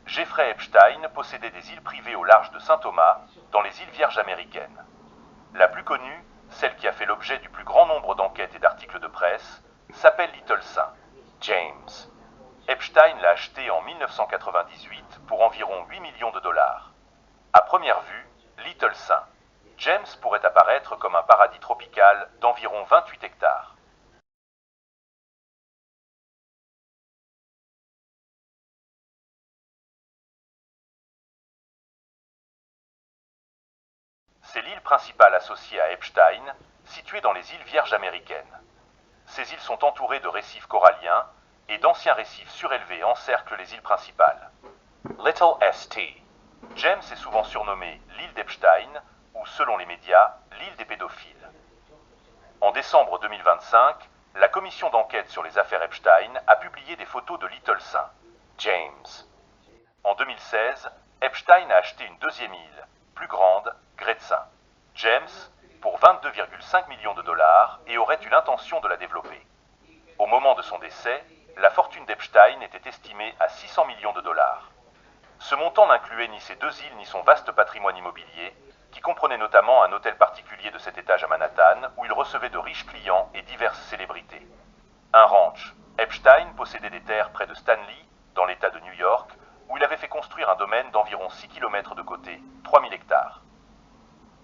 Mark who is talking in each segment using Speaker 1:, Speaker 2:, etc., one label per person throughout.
Speaker 1: Jeffrey Epstein possédait des îles privées au large de Saint-Thomas, dans les îles Vierges américaines. La plus connue, celle qui a fait l'objet du plus grand nombre d'enquêtes et d'articles de presse, s'appelle Little Saint, James. Epstein l'a achetée en 1998 pour environ 8 millions de dollars. À première vue, Little Saint, James pourrait apparaître comme un paradis tropical d'environ 28 hectares. C'est l'île principale associée à Epstein, située dans les îles Vierges américaines. Ces îles sont entourées de récifs coralliens et d'anciens récifs surélevés encerclent les îles principales. Little St. James est souvent surnommé l'île d'Epstein ou, selon les médias, l'île des pédophiles. En décembre 2025, la commission d'enquête sur les affaires Epstein a publié des photos de Little Saint, James. En 2016, Epstein a acheté une deuxième île, plus grande, Gretchen, James, pour 22,5 millions de dollars et aurait eu l'intention de la développer. Au moment de son décès, la fortune d'Epstein était estimée à 600 millions de dollars. Ce montant n'incluait ni ces deux îles ni son vaste patrimoine immobilier, qui comprenait notamment un hôtel particulier de 7 étages à Manhattan où il recevait de riches clients et diverses célébrités. Un ranch. Epstein possédait des terres près de Stanley, dans l'État de New York, où il avait fait construire un domaine d'environ 6 km de côté, 3000 hectares.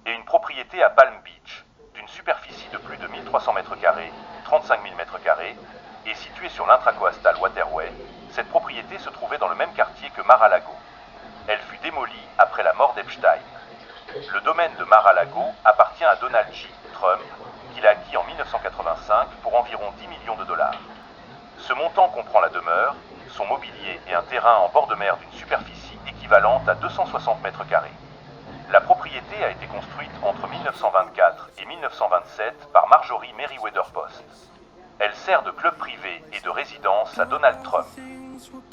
Speaker 1: Et une propriété à Palm Beach, d'une superficie de plus de 1300 m², 35 000 m², et située sur l'intracoastal Waterway, cette propriété se trouvait dans le même quartier que Mar-a-Lago. Elle fut démolie après la mort d'Epstein. Le domaine de Mar-a-Lago appartient à Donald J. Trump, qu'il a acquis en 1985 pour environ 10 millions de dollars. Ce montant comprend la demeure, son mobilier et un terrain en bord de mer d'une superficie équivalente à 260 m². La propriété a été construite entre 1924 et 1927 par Marjorie Merriweather Post. Elle sert de club privé et de résidence à Donald Trump.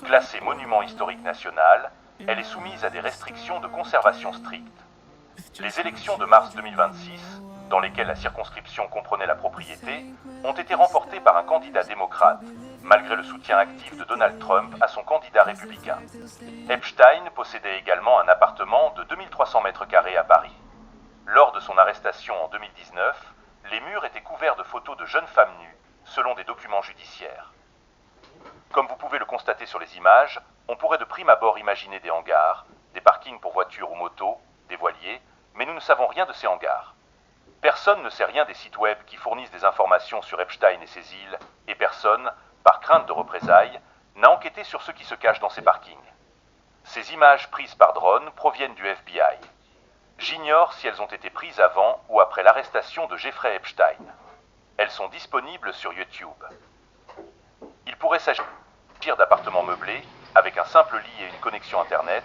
Speaker 1: Classée monument historique national, elle est soumise à des restrictions de conservation strictes. Les élections de mars 2026, dans lesquelles la circonscription comprenait la propriété, ont été remportées par un candidat démocrate, malgré le soutien actif de Donald Trump à son candidat républicain. Epstein possédait également un appartement de 2300 m² à Paris. Lors de son arrestation en 2019, les murs étaient couverts de photos de jeunes femmes nues, selon des documents judiciaires. Comme vous pouvez le constater sur les images, on pourrait de prime abord imaginer des hangars, des parkings pour voitures ou motos, des voiliers, mais nous ne savons rien de ces hangars. Personne ne sait rien des sites web qui fournissent des informations sur Epstein et ses îles, et personne, par crainte de représailles, n'a enquêté sur ce qui se cache dans ces parkings. Ces images prises par drone proviennent du FBI. J'ignore si elles ont été prises avant ou après l'arrestation de Jeffrey Epstein. Elles sont disponibles sur YouTube. Il pourrait s'agir d'appartements meublés, avec un simple lit et une connexion Internet,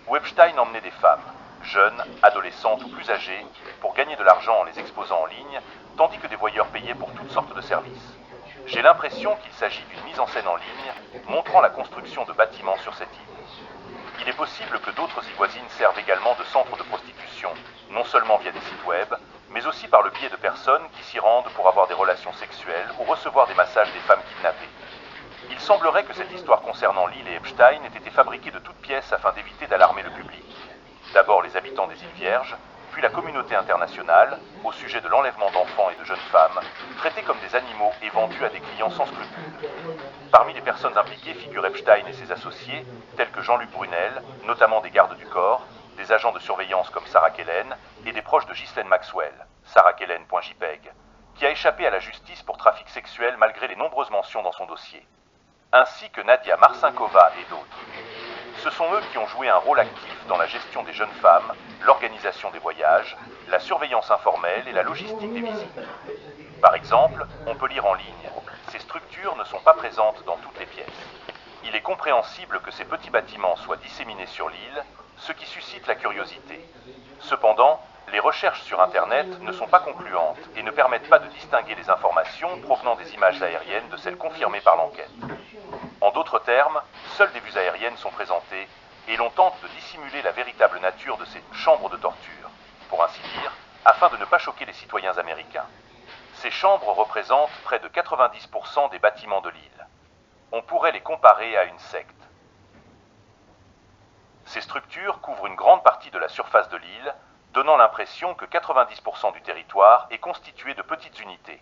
Speaker 1: où Epstein emmenait des femmes, jeunes, adolescentes ou plus âgées, pour gagner de l'argent en les exposant en ligne, tandis que des voyeurs payaient pour toutes sortes de services. J'ai l'impression qu'il s'agit d'une mise en scène en ligne, montrant la construction de bâtiments sur cette île. Il est possible que d'autres îles voisines servent également de centres de prostitution, non seulement via des sites web, mais aussi par le biais de personnes qui s'y rendent pour avoir des relations sexuelles ou recevoir des massages des femmes kidnappées. Il semblerait que cette histoire concernant l'île et Epstein ait été fabriquée de toutes pièces afin d'éviter d'alarmer le public. D'abord les habitants des îles Vierges, puis la communauté internationale, au sujet de l'enlèvement d'enfants et de jeunes femmes, traités comme des animaux et vendus à des clients sans scrupules. Parmi les personnes impliquées figurent Epstein et ses associés, tels que Jean-Luc Brunel, notamment des gardes du corps, des agents de surveillance comme Sarah Kellen, et des proches de Ghislaine Maxwell, sarahkellen.jpg, qui a échappé à la justice pour trafic sexuel malgré les nombreuses mentions dans son dossier, ainsi que Nadia Marcinkova et d'autres. Ce sont eux qui ont joué un rôle actif dans la gestion des jeunes femmes, l'organisation des voyages, la surveillance informelle et la logistique des visites. Par exemple, on peut lire en ligne, ces structures ne sont pas présentes dans toutes les pièces. Il est compréhensible que ces petits bâtiments soient disséminés sur l'île, ce qui suscite la curiosité. Cependant, les recherches sur Internet ne sont pas concluantes et ne permettent pas de distinguer les informations provenant des images aériennes de celles confirmées par l'enquête. En d'autres termes, seules des vues aériennes sont présentées et l'on tente de dissimuler la véritable nature de ces chambres de torture, pour ainsi dire, afin de ne pas choquer les citoyens américains. Ces chambres représentent près de 90% des bâtiments de l'île. On pourrait les comparer à une secte. Ces structures couvrent une grande partie de la surface de l'île, donnant l'impression que 90% du territoire est constitué de petites unités.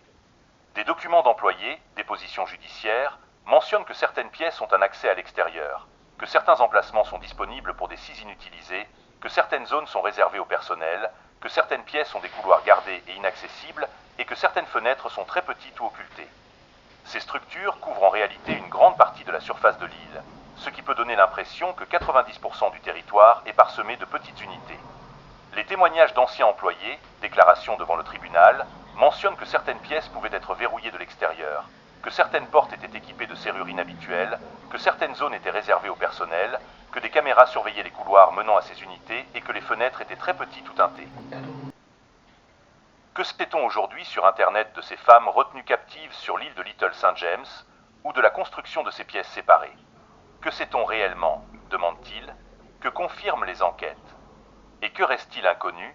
Speaker 1: Des documents d'employés, dépositions judiciaires, mentionnent que certaines pièces ont un accès à l'extérieur, que certains emplacements sont disponibles pour des scies inutilisés, que certaines zones sont réservées au personnel, que certaines pièces ont des couloirs gardés et inaccessibles, et que certaines fenêtres sont très petites ou occultées. Ces structures couvrent en réalité une grande partie de la surface de l'île, ce qui peut donner l'impression que 90% du territoire est parsemé de petites unités. Les témoignages d'anciens employés, déclarations devant le tribunal, mentionnent que certaines pièces pouvaient être verrouillées de l'extérieur, que certaines portes étaient équipées de serrures inhabituelles, que certaines zones étaient réservées au personnel, que des caméras surveillaient les couloirs menant à ces unités et que les fenêtres étaient très petites ou teintées. Que sait-on aujourd'hui sur Internet de ces femmes retenues captives sur l'île de Little St. James ou de la construction de ces pièces séparées? Que sait-on réellement, demande-t-il, que confirment les enquêtes? Et que reste-t-il inconnu?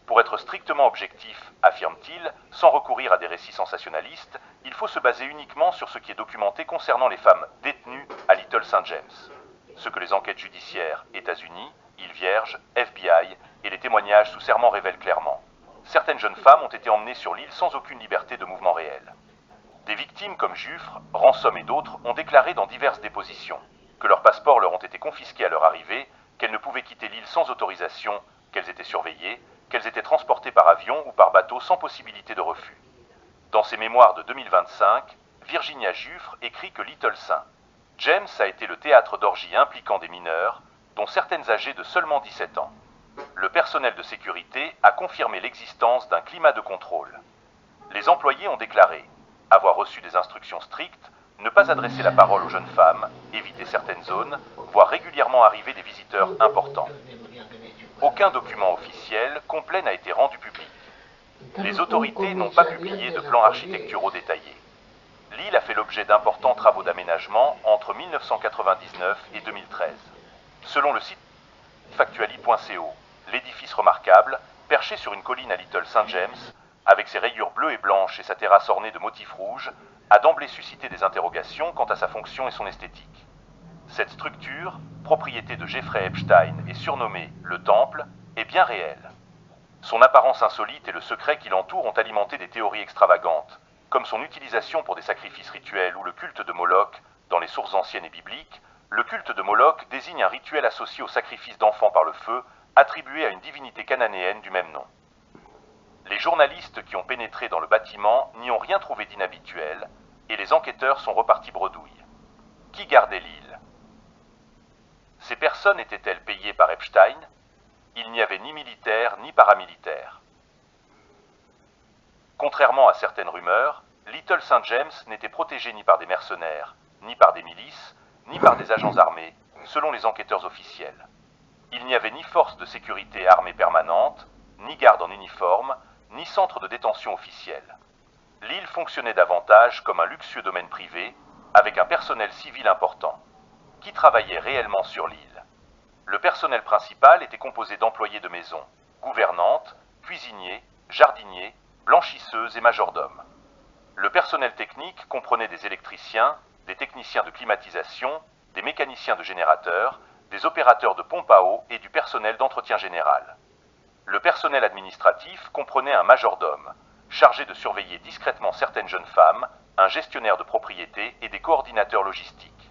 Speaker 1: Pour être strictement objectif, affirme-t-il, sans recourir à des récits sensationnalistes, il faut se baser uniquement sur ce qui est documenté concernant les femmes détenues à Little St. James. Ce que les enquêtes judiciaires, États-Unis, îles Vierges, FBI et les témoignages sous serment révèlent clairement. Certaines jeunes femmes ont été emmenées sur l'île sans aucune liberté de mouvement réel. Des victimes comme Juffre, Ransom et d'autres ont déclaré dans diverses dépositions que leurs passeports leur ont été confisqués à leur arrivée, qu'elles ne pouvaient quitter l'île sans autorisation, qu'elles étaient surveillées, qu'elles étaient transportées par avion ou par bateau sans possibilité de refus. Dans ses mémoires de 2025, Virginia Juffre écrit que Little St. James a été le théâtre d'orgies impliquant des mineurs, dont certaines âgées de seulement 17 ans. Le personnel de sécurité a confirmé l'existence d'un climat de contrôle. Les employés ont déclaré avoir reçu des instructions strictes, ne pas adresser la parole aux jeunes femmes, éviter certaines zones, voir régulièrement arriver des visiteurs importants. Aucun document officiel complet n'a été rendu public. Les autorités n'ont pas publié de plans architecturaux détaillés. L'île a fait l'objet d'importants travaux d'aménagement entre 1999 et 2013. Selon le site factuali.co, l'édifice remarquable, perché sur une colline à Little St. James, avec ses rayures bleues et blanches et sa terrasse ornée de motifs rouges, a d'emblée suscité des interrogations quant à sa fonction et son esthétique. Cette structure, propriété de Jeffrey Epstein et surnommée le Temple, est bien réelle. Son apparence insolite et le secret qui l'entoure ont alimenté des théories extravagantes, comme son utilisation pour des sacrifices rituels ou le culte de Moloch. Dans les sources anciennes et bibliques, le culte de Moloch désigne un rituel associé au sacrifice d'enfants par le feu, attribué à une divinité cananéenne du même nom. Les journalistes qui ont pénétré dans le bâtiment n'y ont rien trouvé d'inhabituel, et les enquêteurs sont repartis bredouille. Qui gardait l'île? Ces personnes étaient-elles payées par Epstein? Il n'y avait ni militaires ni paramilitaires. Contrairement à certaines rumeurs, Little St. James n'était protégé ni par des mercenaires, ni par des milices, ni par des agents armés, selon les enquêteurs officiels. Il n'y avait ni force de sécurité armée permanente, ni garde en uniforme, ni centre de détention officiel. L'île fonctionnait davantage comme un luxueux domaine privé, avec un personnel civil important. Qui travaillait réellement sur l'île? Le personnel principal était composé d'employés de maison, gouvernantes, cuisiniers, jardiniers, blanchisseuses et majordomes. Le personnel technique comprenait des électriciens, des techniciens de climatisation, des mécaniciens de générateurs, des opérateurs de pompes à eau et du personnel d'entretien général. Le personnel administratif comprenait un majordome, chargé de surveiller discrètement certaines jeunes femmes, un gestionnaire de propriété et des coordinateurs logistiques.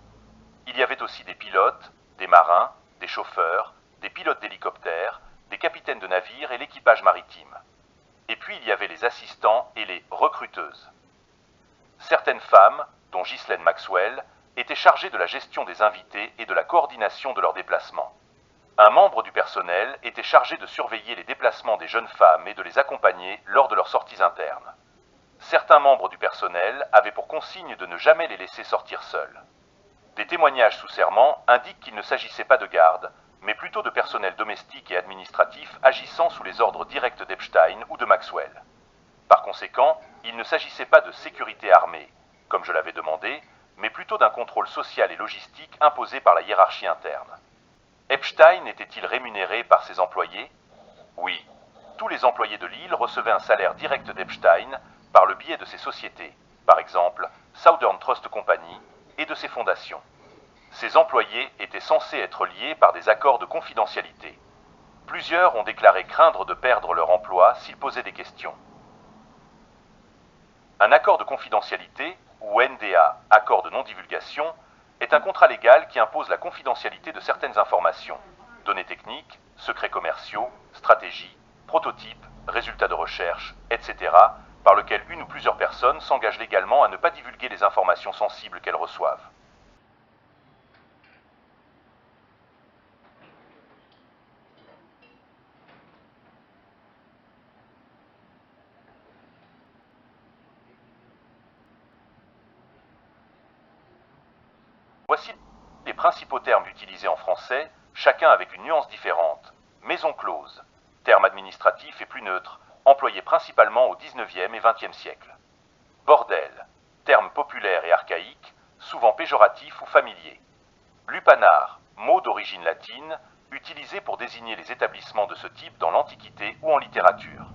Speaker 1: Il y avait aussi des pilotes, des marins, des chauffeurs, des pilotes d'hélicoptères, des capitaines de navires et l'équipage maritime. Et puis il y avait les assistants et les recruteuses. Certaines femmes, dont Ghislaine Maxwell, étaient chargées de la gestion des invités et de la coordination de leurs déplacements. Un membre du personnel était chargé de surveiller les déplacements des jeunes femmes et de les accompagner lors de leurs sorties internes. Certains membres du personnel avaient pour consigne de ne jamais les laisser sortir seuls. Des témoignages sous serment indiquent qu'il ne s'agissait pas de garde, mais plutôt de personnel domestique et administratif agissant sous les ordres directs d'Epstein ou de Maxwell. Par conséquent, il ne s'agissait pas de sécurité armée, comme je l'avais demandé, mais plutôt d'un contrôle social et logistique imposé par la hiérarchie interne. Epstein était-il rémunéré par ses employés? Oui. Tous les employés de l'île recevaient un salaire direct d'Epstein par le biais de ses sociétés, par exemple Southern Trust Company, et de ses fondations. Ces employés étaient censés être liés par des accords de confidentialité. Plusieurs ont déclaré craindre de perdre leur emploi s'ils posaient des questions. Un accord de confidentialité, ou NDA, accord de non-divulgation, est un contrat légal qui impose la confidentialité de certaines informations, données techniques, secrets commerciaux, stratégies, prototypes, résultats de recherche, etc., par lequel une ou plusieurs personnes s'engagent légalement à ne pas divulguer les informations sensibles qu'elles reçoivent. Voici les principaux termes utilisés en français, chacun avec une nuance différente. Maison close, terme administratif et plus neutre, employé principalement au XIXe et XXe siècle. Bordel, terme populaire et archaïque, souvent péjoratif ou familier. Lupanar, mot d'origine latine, utilisé pour désigner les établissements de ce type dans l'Antiquité ou en littérature.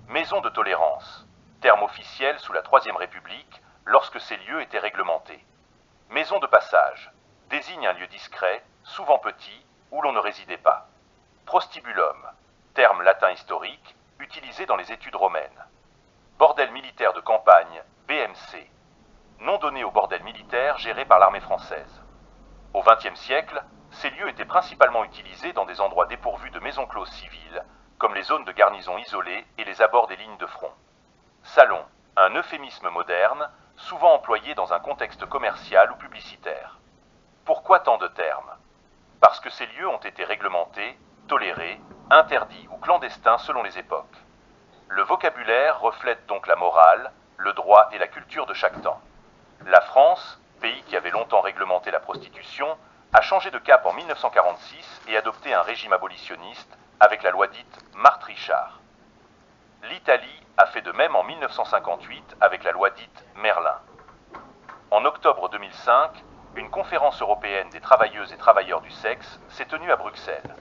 Speaker 1: Maison de tolérance, terme officiel sous la Troisième République, lorsque ces lieux étaient réglementés. Maison de passage, désigne un lieu discret, souvent petit, où l'on ne résidait pas. Prostibulum, terme latin historique, utilisé dans les études romaines. Bordel militaire de campagne, BMC, nom donné au bordel militaire géré par l'armée française. Au XXe siècle, ces lieux étaient principalement utilisés dans des endroits dépourvus de maisons closes civiles, comme les zones de garnison isolées et les abords des lignes de front. Salon, un euphémisme moderne, souvent employé dans un contexte commercial ou publicitaire. Pourquoi tant de termes? Parce que ces lieux ont été réglementés, tolérés, interdits ou clandestins selon les époques. Le vocabulaire reflète donc la morale, le droit et la culture de chaque temps. La France, pays qui avait longtemps réglementé la prostitution, a changé de cap en 1946 et adopté un régime abolitionniste avec la loi dite Marthe-Richard. L'Italie a fait de même en 1958 avec la loi dite Merlin. En octobre 2005, une conférence européenne des travailleuses et travailleurs du sexe s'est tenue à Bruxelles.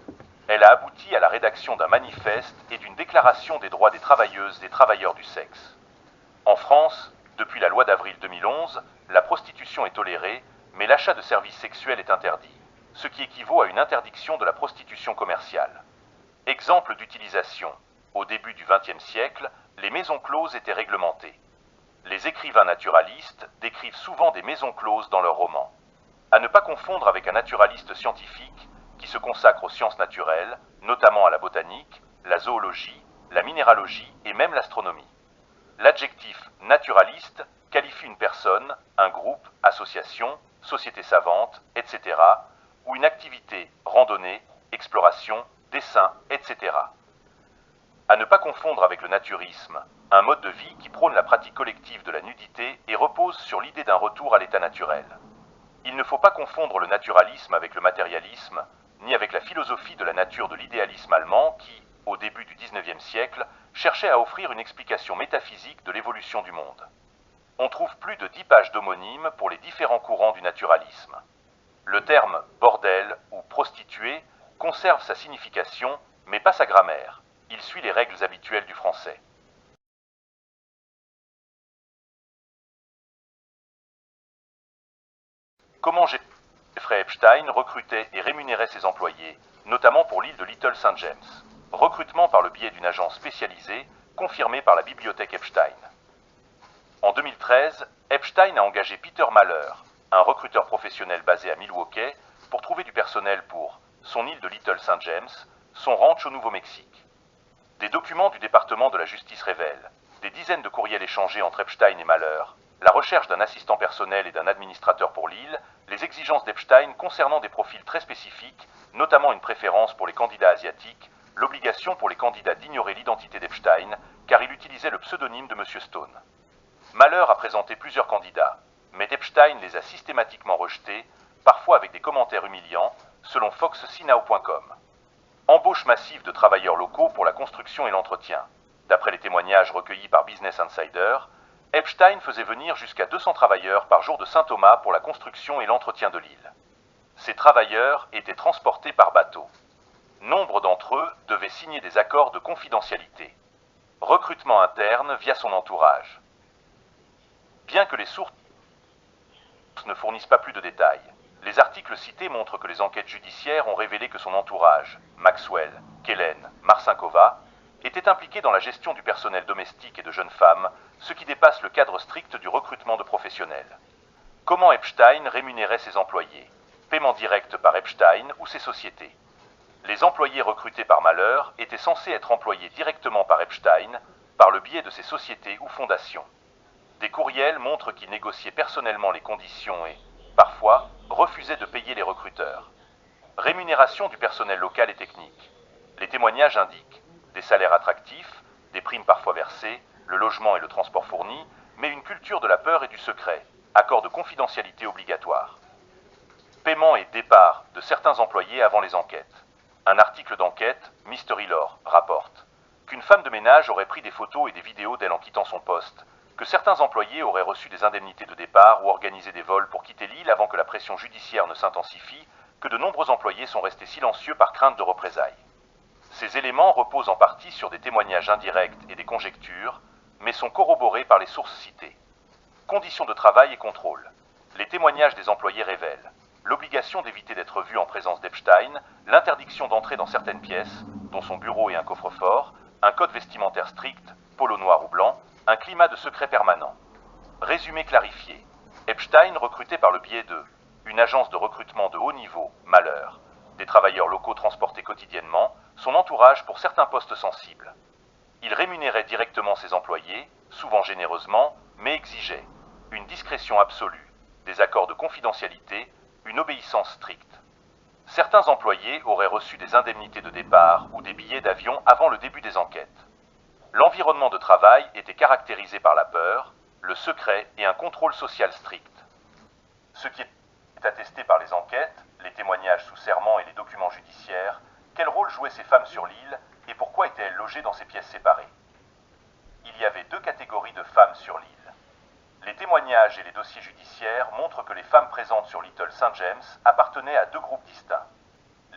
Speaker 1: Elle a abouti à la rédaction d'un manifeste et d'une déclaration des droits des travailleuses et travailleurs du sexe. En France, depuis la loi d'avril 2011, la prostitution est tolérée, mais l'achat de services sexuels est interdit, ce qui équivaut à une interdiction de la prostitution commerciale. Exemple d'utilisation. Au début du XXe siècle, les maisons closes étaient réglementées. Les écrivains naturalistes décrivent souvent des maisons closes dans leurs romans. À ne pas confondre avec un naturaliste scientifique qui se consacre aux sciences naturelles, notamment à la botanique, la zoologie, la minéralogie et même l'astronomie. L'adjectif naturaliste qualifie une personne, un groupe, association, société savante, etc., ou une activité, randonnée, exploration, dessin, etc. À ne pas confondre avec le naturisme, un mode de vie qui prône la pratique collective de la nudité et repose sur l'idée d'un retour à l'état naturel. Il ne faut pas confondre le naturalisme avec le matérialisme, ni avec la philosophie de la nature de l'idéalisme allemand qui, au début du XIXe siècle, cherchait à offrir une explication métaphysique de l'évolution du monde. On trouve plus de 10 pages d'homonymes pour les différents courants du naturalisme. Le terme bordel ou prostituée conserve sa signification, mais pas sa grammaire. Il suit les règles habituelles du français. Comment Jeffrey Epstein recrutait et rémunérait ses employés, notamment pour l'île de Little St. James. Recrutement par le biais d'une agence spécialisée, confirmé par la bibliothèque Epstein. En 2013, Epstein a engagé Peter Maller, un recruteur professionnel basé à Milwaukee, pour trouver du personnel pour son île de Little St. James, son ranch au Nouveau-Mexique. Des documents du département de la justice révèlent des dizaines de courriels échangés entre Epstein et Maller, la recherche d'un assistant personnel et d'un administrateur pour l'île, les exigences d'Epstein concernant des profils très spécifiques, notamment une préférence pour les candidats asiatiques, l'obligation pour les candidats d'ignorer l'identité d'Epstein, car il utilisait le pseudonyme de M. Stone. Maller a présenté plusieurs candidats, mais Epstein les a systématiquement rejetés, parfois avec des commentaires humiliants, selon foxsinao.com. Embauche massive de travailleurs locaux pour la construction et l'entretien. D'après les témoignages recueillis par Business Insider, Epstein faisait venir jusqu'à 200 travailleurs par jour de Saint-Thomas pour la construction et l'entretien de l'île. Ces travailleurs étaient transportés par bateau. Nombre d'entre eux devaient signer des accords de confidentialité. Recrutement interne via son entourage. Bien que les sources ne fournissent pas plus de détails, Les articles cités montrent que les enquêtes judiciaires ont révélé que son entourage, Maxwell, Kellen, Marcinkova, était impliqué dans la gestion du personnel domestique et de jeunes femmes, ce qui dépasse le cadre strict du recrutement de professionnels. Comment Epstein rémunérait ses employés? Paiement direct par Epstein ou ses sociétés. Les employés recrutés par Mahler étaient censés être employés directement par Epstein, par le biais de ses sociétés ou fondations. Des courriels montrent qu'il négociait personnellement les conditions et, parfois, refusait de payer les recruteurs. Rémunération du personnel local et technique. Les témoignages indiquent des salaires attractifs, des primes parfois versées, le logement et le transport fournis, mais une culture de la peur et du secret, accord de confidentialité obligatoire. Paiement et départ de certains employés avant les enquêtes. Un article d'enquête, Mystery Lore, rapporte qu'une femme de ménage aurait pris des photos et des vidéos d'elle en quittant son poste, que certains employés auraient reçu des indemnités de départ ou organisé des vols pour quitter l'île avant que la pression judiciaire ne s'intensifie, que de nombreux employés sont restés silencieux par crainte de représailles. Ces éléments reposent en partie sur des témoignages indirects et des conjectures, mais sont corroborés par les sources citées. Conditions de travail et contrôle. Les témoignages des employés révèlent l'obligation d'éviter d'être vu en présence d'Epstein, l'interdiction d'entrer dans certaines pièces, dont son bureau et un coffre-fort, un code vestimentaire strict, polo noir ou blanc, un climat de secret permanent. Résumé clarifié. Epstein recruté par le biais de une agence de recrutement de haut niveau, Mahler, des travailleurs locaux transportés quotidiennement, son entourage pour certains postes sensibles. Il rémunérait directement ses employés, souvent généreusement, mais exigeait une discrétion absolue, des accords de confidentialité, une obéissance stricte. Certains employés auraient reçu des indemnités de départ ou des billets d'avion avant le début des enquêtes. L'environnement de travail était caractérisé par la peur, le secret et un contrôle social strict. Ce qui est attesté par les enquêtes, les témoignages sous serment et les documents judiciaires, quel rôle jouaient ces femmes sur l'île et pourquoi étaient-elles logées dans ces pièces séparées? Il y avait deux catégories de femmes sur l'île. Les témoignages et les dossiers judiciaires montrent que les femmes présentes sur Little St. James appartenaient à deux groupes distincts.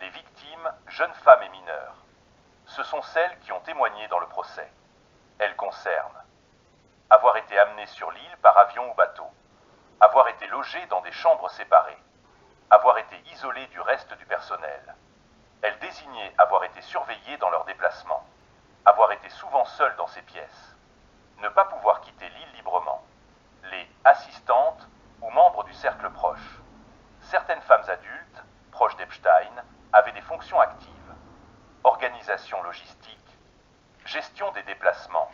Speaker 1: Les victimes, jeunes femmes et mineures. Ce sont celles qui ont témoigné dans le procès. Elles concernent avoir été amenées sur l'île par avion ou bateau, avoir été logées dans des chambres séparées, avoir été isolées du reste du personnel. Elles désignaient avoir été surveillées dans leurs déplacements, avoir été souvent seules dans ces pièces, ne pas pouvoir quitter l'île librement, les assistantes ou membres du cercle proche. Certaines femmes adultes, proches d'Epstein, avaient des fonctions actives. Organisation logistique, gestion des déplacements,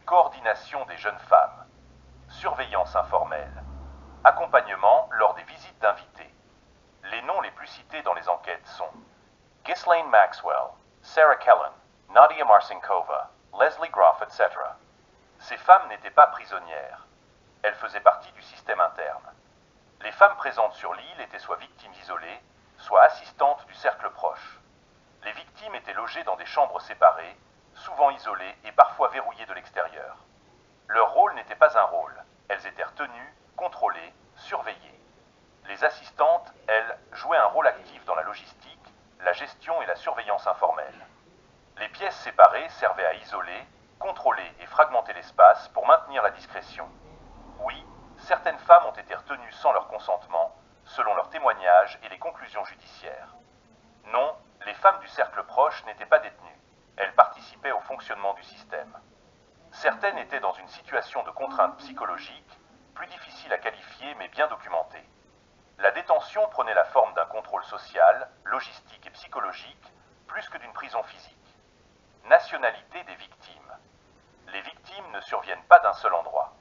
Speaker 1: coordination des jeunes femmes, surveillance informelle, accompagnement lors des visites d'invités. Les noms les plus cités dans les enquêtes sont Ghislaine Maxwell, Sarah Kellen, Nadia Marcinkova, Leslie Groff, etc. Ces femmes n'étaient pas prisonnières. Elles faisaient partie du système interne. Les femmes présentes sur l'île étaient soit victimes isolées, soit assistantes du cercle proche. Les victimes étaient logées dans des chambres séparées, souvent isolées et parfois verrouillées de l'extérieur. Leur rôle n'était pas un rôle. Elles étaient retenues, contrôlées, surveillées. Les assistantes, elles, jouaient un rôle actif dans la logistique, la gestion et la surveillance informelle. Les pièces séparées servaient à isoler, contrôler et fragmenter l'espace pour maintenir la discrétion. Oui, certaines femmes ont été retenues sans leur consentement, selon leurs témoignages et les conclusions judiciaires. Non, les femmes du cercle proche n'étaient pas détenues. Elles participaient au fonctionnement du système. Certaines étaient dans une situation de contrainte psychologique, plus difficile à qualifier mais bien documentée. La détention prenait la forme d'un contrôle social, logistique et psychologique, plus que d'une prison physique. Nationalité des victimes. Les victimes ne surviennent pas d'un seul endroit.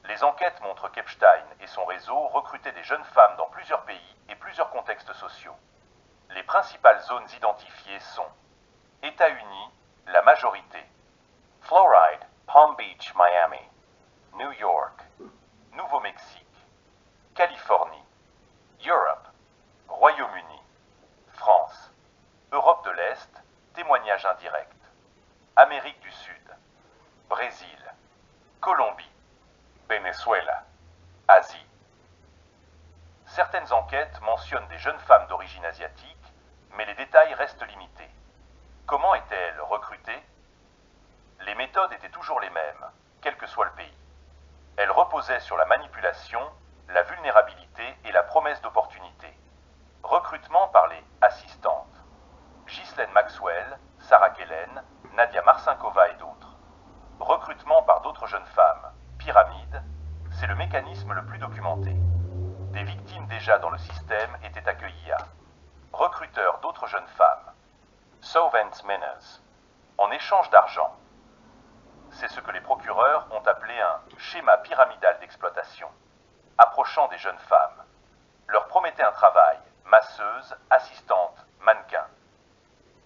Speaker 1: Les enquêtes montrent qu'Epstein et son réseau recrutaient des jeunes femmes dans plusieurs pays et plusieurs contextes sociaux. Les principales zones identifiées sont États-Unis, la majorité, Floride, Palm Beach, Miami, New York, Nouveau-Mexique, Californie, Europe, Royaume-Uni, France, Europe de l'Est, témoignages indirects, Amérique du Sud, Brésil, Colombie, Venezuela, Asie. Certaines enquêtes mentionnent des jeunes femmes d'origine asiatique, mais les détails restent limités. Comment étaient-elles recrutées? Les méthodes étaient toujours les mêmes, quel que soit le pays. Elles reposaient sur la manipulation, la vulnérabilité et la promesse d'opportunité. Recrutement par les assistantes. Ghislaine Maxwell, Sarah Kellen, Nadia Marcinkova et d'autres. Recrutement par d'autres jeunes femmes. Pyramide, c'est le mécanisme le plus documenté. Des victimes déjà dans le système étaient accueillies à recruteurs d'autres jeunes femmes. Sovens Menas, en échange d'argent. C'est ce que les procureurs ont appelé un schéma pyramidal d'exploitation, approchant des jeunes femmes. Leur promettait un travail, masseuse, assistante, mannequin.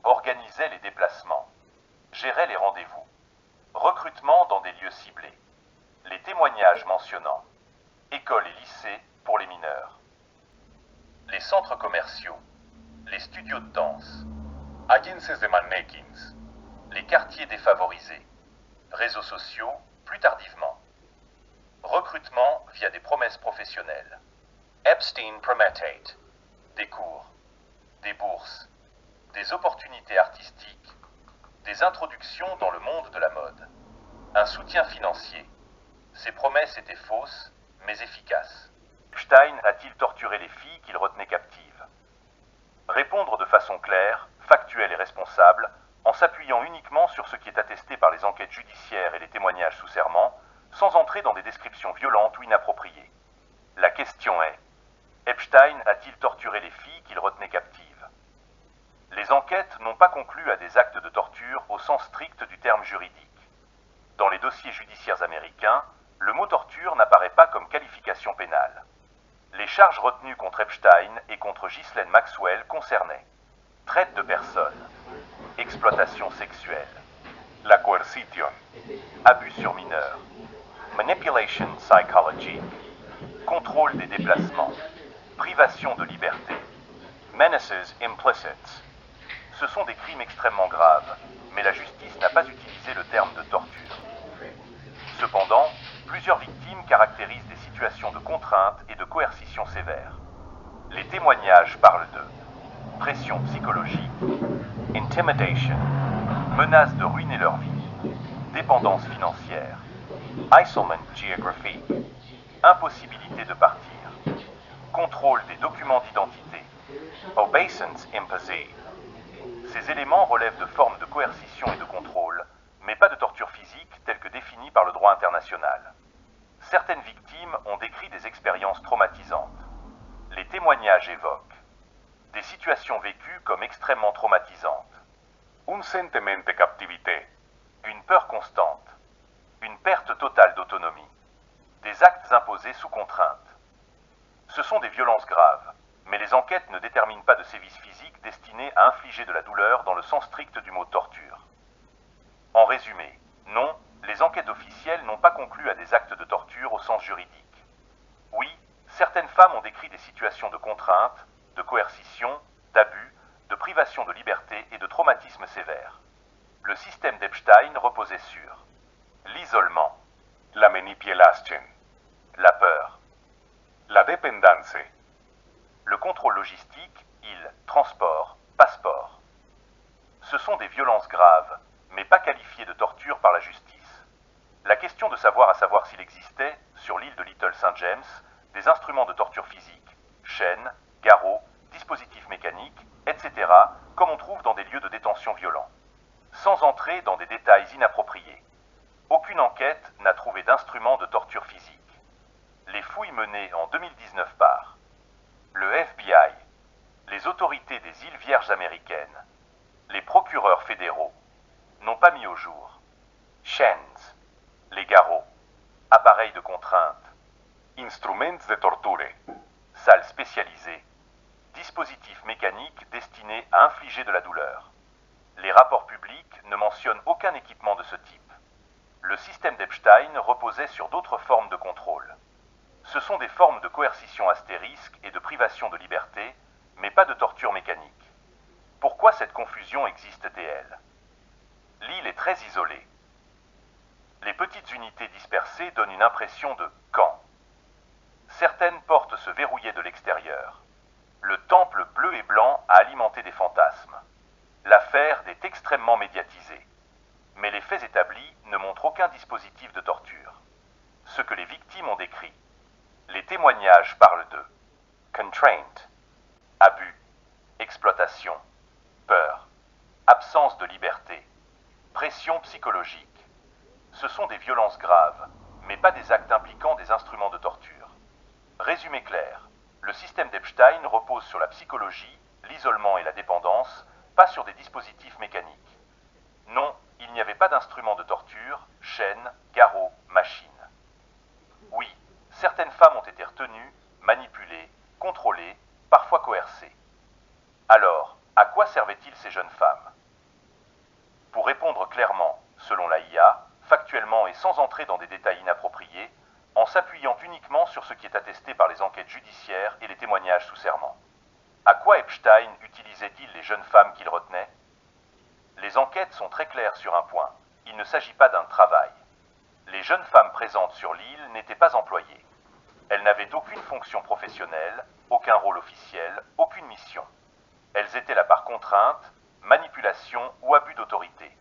Speaker 1: Organisait les déplacements, gérait les rendez-vous. Recrutement dans des lieux ciblés. Les témoignages mentionnant écoles et lycées pour les mineurs. Les centres commerciaux. Les studios de danse. Agences de mannequins. Les quartiers défavorisés. Réseaux sociaux, plus tardivement. Recrutement via des promesses professionnelles. Epstein Prometheus. Des cours. Des bourses. Des opportunités artistiques. Des introductions dans le monde de la mode. Un soutien financier. Ces promesses étaient fausses, mais efficaces. Epstein a-t-il torturé les filles qu'il retenait captives? Répondre de façon claire, factuelle et responsable, en s'appuyant uniquement sur ce qui est attesté par les enquêtes judiciaires et les témoignages sous serment, sans entrer dans des descriptions violentes ou inappropriées. La question est, Epstein a-t-il torturé les filles qu'il retenait captives? Les enquêtes n'ont pas conclu à des actes de torture au sens strict du terme juridique. Dans les dossiers judiciaires américains, le mot torture n'apparaît pas comme qualification pénale. Les charges retenues contre Epstein et contre Ghislaine Maxwell concernaient traite de personnes, exploitation sexuelle, la coercition, abus sur mineurs, manipulation psychologique, contrôle des déplacements, privation de liberté, menaces implicit. Ce sont des crimes extrêmement graves, mais la justice n'a pas utilisé le terme de torture. Cependant, plusieurs victimes caractérisent des situations de contrainte et de coercition sévères. Les témoignages parlent de pression psychologique, intimidation, menace de ruiner leur vie, dépendance financière, isolement géographique, impossibilité de partir, contrôle des documents d'identité, obeisance imposée. Ces éléments relèvent de formes de coercition et de contrôle, mais pas de torture physique telle que définie par le droit international. Certaines victimes ont décrit des expériences traumatisantes. Les témoignages évoquent des situations vécues comme extrêmement traumatisantes. Un sentiment de captivité, une peur constante, une perte totale d'autonomie, des actes imposés sous contrainte. Ce sont des violences graves, mais les enquêtes ne déterminent pas de sévices physiques destinés à infliger de la douleur dans le sens strict du mot torture. En résumé, non, les enquêtes officielles n'ont pas conclu à des actes de torture au sens juridique. Oui, certaines femmes ont décrit des situations de contrainte, de coercition, d'abus, de privation de liberté et de traumatisme sévère. Le système d'Epstein reposait sur l'isolement, la manipulation, la peur, la dépendance, le contrôle logistique, transport, passeport. Ce sont des violences graves, mais pas qualifiées de torture par la justice. La question de savoir s'il existait, sur l'île de Little St. James, des instruments de torture physique, chaînes, garrots, dispositifs mécaniques, etc., comme on trouve dans des lieux de détention violents. Sans entrer dans des détails inappropriés. Aucune enquête n'a trouvé d'instruments de torture physique. Les fouilles menées en 2019 par le FBI, les autorités des îles Vierges américaines, les procureurs fédéraux, n'ont pas mis au jour chaînes, les garrots, appareils de contrainte, instruments de torture, salles spécialisées, dispositifs mécaniques destinés à infliger de la douleur. Les rapports publics ne mentionnent aucun équipement de ce type. Le système d'Epstein reposait sur d'autres formes de contrôle. Ce sont des formes de coercition astérisque et de privation de liberté, mais pas de torture mécanique. Pourquoi cette confusion existe-t-elle? L'île est très isolée. Les petites unités dispersées donnent une impression de camp. Certaines portes se verrouillaient de l'extérieur. Le temple bleu et blanc a alimenté des fantasmes. L'affaire est extrêmement médiatisée. Mais les faits établis ne montrent aucun dispositif de torture. Ce que les victimes ont décrit. Les témoignages parlent de constraint, abus, exploitation, peur, absence de liberté, pression psychologique. Ce sont des violences graves, mais pas des actes impliquant des instruments de torture. Résumé clair, le système d'Epstein repose sur la psychologie, l'isolement et la dépendance, pas sur des dispositifs mécaniques. Non, il n'y avait pas d'instruments de torture, chaînes, garrots, machines. Oui, certaines femmes ont été retenues, manipulées, contrôlées, parfois coercées. Alors, à quoi servaient-ils ces jeunes femmes? Pour répondre clairement, selon la IA, factuellement et sans entrer dans des détails inappropriés, en s'appuyant uniquement sur ce qui est attesté par les enquêtes judiciaires et les témoignages sous serment. À quoi Epstein utilisait-il les jeunes femmes qu'il retenait? Les enquêtes sont très claires sur un point. Il ne s'agit pas d'un travail. Les jeunes femmes présentes sur l'île n'étaient pas employées. Elles n'avaient aucune fonction professionnelle, aucun rôle officiel, aucune mission. Elles étaient là par contrainte, manipulation ou abus d'autorité.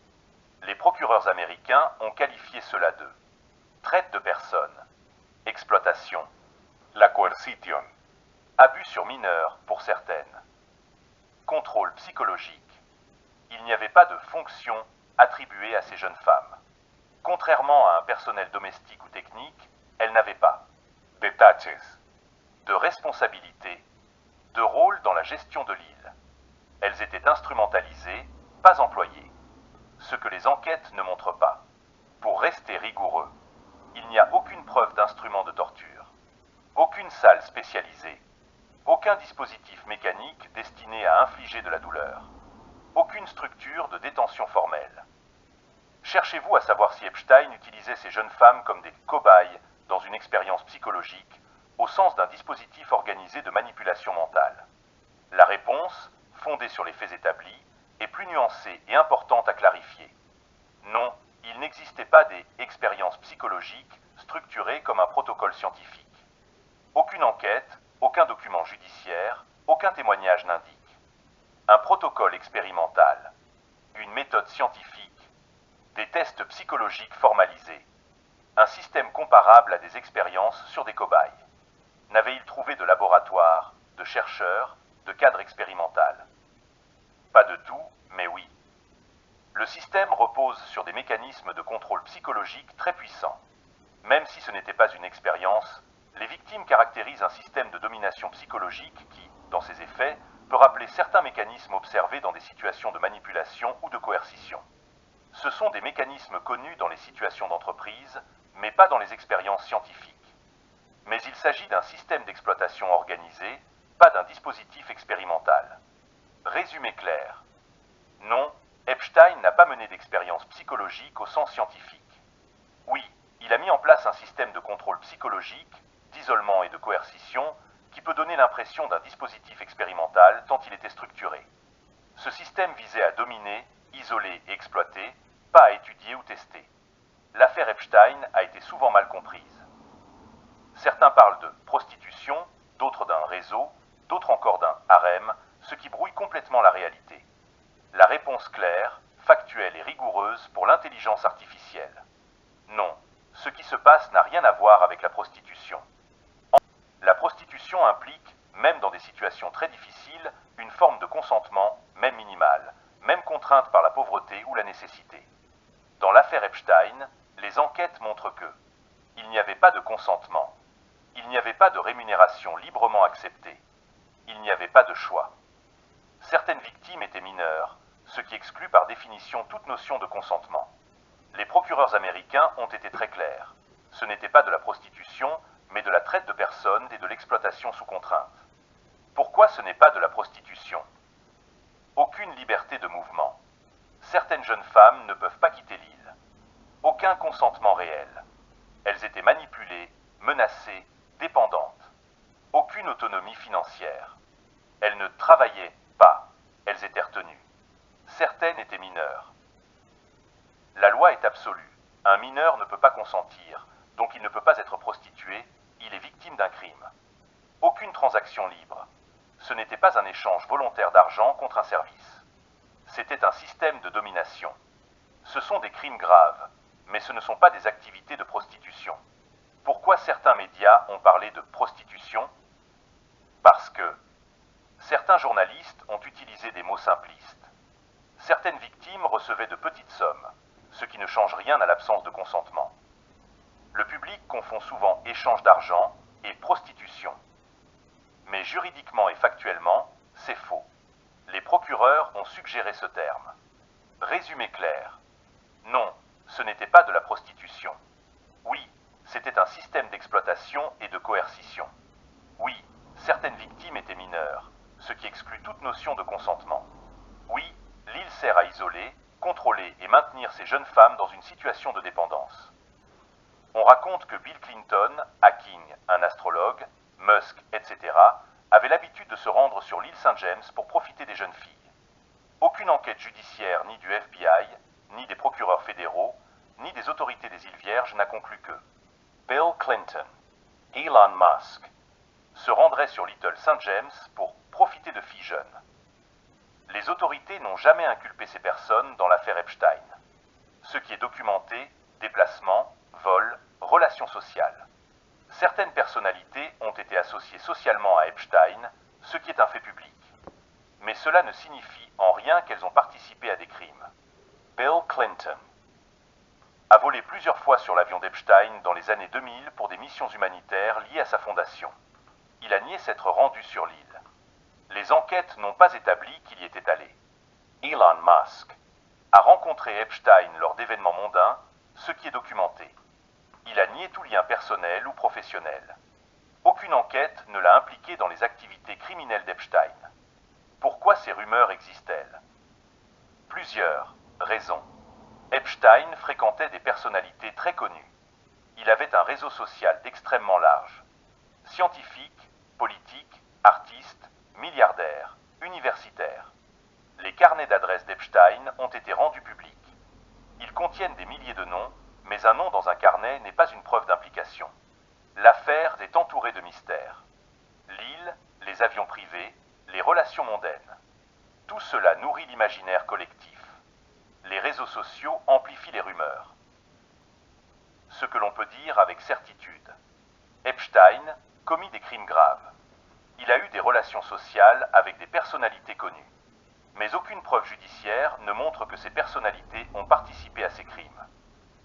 Speaker 1: Les procureurs américains ont qualifié cela de traite de personnes, exploitation, la coercition, abus sur mineurs pour certaines, contrôle psychologique. Il n'y avait pas de fonction attribuée à ces jeunes femmes. Contrairement à un personnel domestique ou technique, elles n'avaient pas détaches, de responsabilité, de rôle dans la gestion de l'île. Elles étaient instrumentalisées, pas employées. Ce que les enquêtes ne montrent pas. Pour rester rigoureux, il n'y a aucune preuve d'instrument de torture, aucune salle spécialisée, aucun dispositif mécanique destiné à infliger de la douleur, aucune structure de détention formelle. Cherchez-vous à savoir si Epstein utilisait ces jeunes femmes comme des cobayes dans une expérience psychologique, au sens d'un dispositif organisé de manipulation mentale? La réponse, fondée sur les faits établis, est plus nuancée et importante à clarifier. Non, il n'existait pas des expériences psychologiques structurées comme un protocole scientifique. Aucune enquête, aucun document judiciaire, aucun témoignage n'indique. Un protocole expérimental, une méthode scientifique, des tests psychologiques formalisés, un système comparable à des expériences sur des cobayes. N'avait-il trouvé de laboratoire, de chercheurs, de cadre expérimental? Pas de tout, mais oui. Le système repose sur des mécanismes de contrôle psychologique très puissants. Même si ce n'était pas une expérience, les victimes caractérisent un système de domination psychologique qui, dans ses effets, peut rappeler certains mécanismes observés dans des situations de manipulation ou de coercition. Ce sont des mécanismes connus dans les situations d'entreprise, mais pas dans les expériences scientifiques. Mais il s'agit d'un système d'exploitation organisé, pas d'un dispositif expérimental. Résumé clair. Non, Epstein n'a pas mené d'expérience psychologique au sens scientifique. Oui, il a mis en place un système de contrôle psychologique, d'isolement et de coercition, qui peut donner l'impression d'un dispositif expérimental tant il était structuré. Ce système visait à dominer, isoler et exploiter, pas à étudier ou tester. L'affaire Epstein a été souvent mal comprise. Certains parlent de prostitution, d'autres d'un réseau, d'autres encore d'un harem, ce qui brouille complètement la réalité. La réponse claire, factuelle et rigoureuse pour l'intelligence artificielle. Non, ce qui se passe n'a rien à voir avec la prostitution. La prostitution implique, même dans des situations très difficiles, une forme de consentement, même minimale, même contrainte par la pauvreté ou la nécessité. Dans l'affaire Epstein, les enquêtes montrent que il n'y avait pas de consentement, il n'y avait pas de rémunération librement acceptée, il n'y avait pas de choix. Certaines victimes étaient mineures, ce qui exclut par définition toute notion de consentement. Les procureurs américains ont été très clairs. Ce n'était pas de la prostitution, mais de la traite de personnes et de l'exploitation sous contrainte. Pourquoi ce n'est pas de la prostitution? Aucune liberté de mouvement. Certaines jeunes femmes ne peuvent pas quitter l'île. Aucun consentement réel. Elles étaient manipulées, menacées, dépendantes. Aucune autonomie financière. Elles ne travaillaient pas. Elles étaient retenues. Certaines étaient mineures. La loi est absolue. Un mineur ne peut pas consentir, donc il ne peut pas être prostitué, il est victime d'un crime. Aucune transaction libre. Ce n'était pas un échange volontaire d'argent contre un service. C'était un système de domination. Ce sont des crimes graves, mais ce ne sont pas des activités de prostitution. Pourquoi certains médias ont parlé de prostitution? Parce que Certains journalistes ont utilisé des mots simplistes. Certaines victimes recevaient de petites sommes, ce qui ne change rien à l'absence de consentement. Le public confond souvent échange d'argent et prostitution. Mais juridiquement et factuellement, c'est faux. Les procureurs ont suggéré ce terme. Résumé clair. Non, ce n'était pas de la prostitution. Oui, c'était un système d'exploitation et de coercition. Oui, certaines victimes étaient mineures, ce qui exclut toute notion de consentement. Oui, l'île sert à isoler, contrôler et maintenir ces jeunes femmes dans une situation de dépendance. On raconte que Bill Clinton, Hacking, un astrologue, Musk, etc., avaient l'habitude de se rendre sur l'île Saint-James pour profiter des jeunes filles. Aucune enquête judiciaire ni du FBI, ni des procureurs fédéraux, ni des autorités des îles Vierges n'a conclu que Bill Clinton, Elon Musk, se rendraient sur Little St. James pour profiter de filles jeunes. Les autorités n'ont jamais inculpé ces personnes dans l'affaire Epstein. Ce qui est documenté, déplacements, vols, relations sociales. Certaines personnalités ont été associées socialement à Epstein, ce qui est un fait public. Mais cela ne signifie en rien qu'elles ont participé à des crimes. Bill Clinton a volé plusieurs fois sur l'avion d'Epstein dans les années 2000 pour des missions humanitaires liées à sa fondation. Il a nié s'être rendu sur l'île. Les enquêtes n'ont pas établi qu'il y était allé. Elon Musk a rencontré Epstein lors d'événements mondains, ce qui est documenté. Il a nié tout lien personnel ou professionnel. Aucune enquête ne l'a impliqué dans les activités criminelles d'Epstein. Pourquoi ces rumeurs existent-elles? Plusieurs raisons. Epstein fréquentait des personnalités très connues. Il avait un réseau social extrêmement large. Scientifiques, politiques, artistes, milliardaires, universitaires. Les carnets d'adresses d'Epstein ont été rendus publics. Ils contiennent des milliers de noms, mais un nom dans un carnet n'est pas une preuve d'implication. L'affaire est entourée de mystères. L'île, les avions privés, les relations mondaines. Tout cela nourrit l'imaginaire collectif. Les réseaux sociaux amplifient les rumeurs. Ce que l'on peut dire avec certitude. Epstein commis des crimes graves. Il a eu des relations sociales avec des personnalités connues. Mais aucune preuve judiciaire ne montre que ces personnalités ont participé à ces crimes.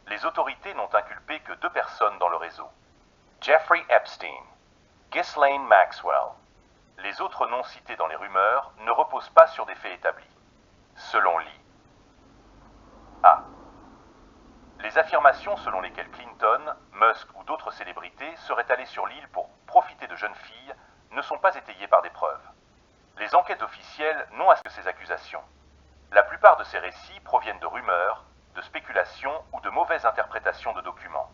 Speaker 1: Les autorités n'ont inculpé que 2 personnes dans le réseau. Jeffrey Epstein, Ghislaine Maxwell. Les autres noms cités dans les rumeurs ne reposent pas sur des faits établis. Selon Lee. A. Les affirmations selon lesquelles Clinton, Musk ou d'autres célébrités seraient allés sur l'île pour profiter de jeunes filles ne sont pas étayées par des preuves. Les enquêtes officielles n'ont à ce que ces accusations. La plupart de ces récits proviennent de rumeurs, de spéculations ou de mauvaises interprétations de documents.